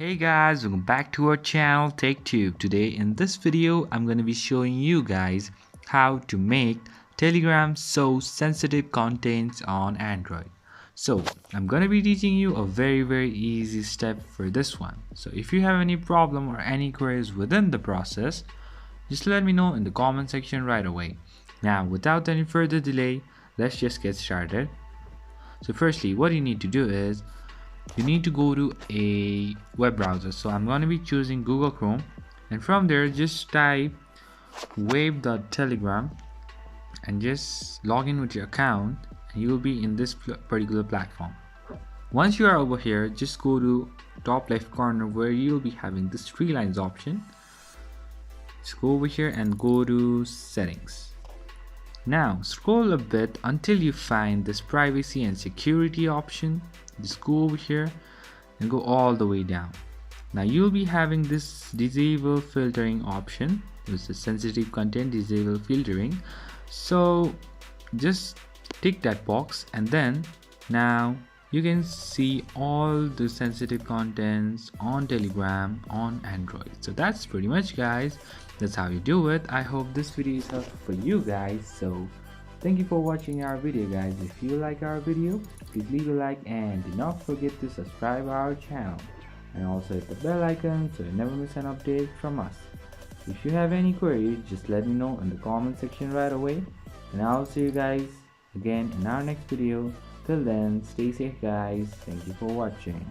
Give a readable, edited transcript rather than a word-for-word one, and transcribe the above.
Hey guys, welcome back to our channel TechTube. Today in this video I'm going to be showing you guys how to make Telegram show sensitive contents on Android. So I'm going to be teaching you a very easy step for this one. So if you have any problem or any queries within the process, just let me know in the comment section right away. Now without any further delay, let's just get started. So firstly, what you need to do is you need to go to a web browser. So I'm going to be choosing Google Chrome, and from there just type wave.telegram and just log in with your account, and you will be in this particular platform. Once you are over here, just go to top left corner where you'll be having this three lines option. Just go over here and go to settings. Now scroll a bit until you find this privacy and security option. Just go over here and go all the way down. Now you'll be having this disable filtering option. This is sensitive content disable filtering. So just tick that box, and then now you can see all the sensitive contents on Telegram on Android. So that's pretty much, guys. That's how you do it. I hope this video is helpful for you guys. So thank you for watching our video, guys. If you like our video, please leave a like and do not forget to subscribe our channel, and also hit the bell icon so you never miss an update from us. If you have any queries, just let me know in the comment section right away, and I'll see you guys again in our next video. Till then, stay safe, guys. Thank you for watching.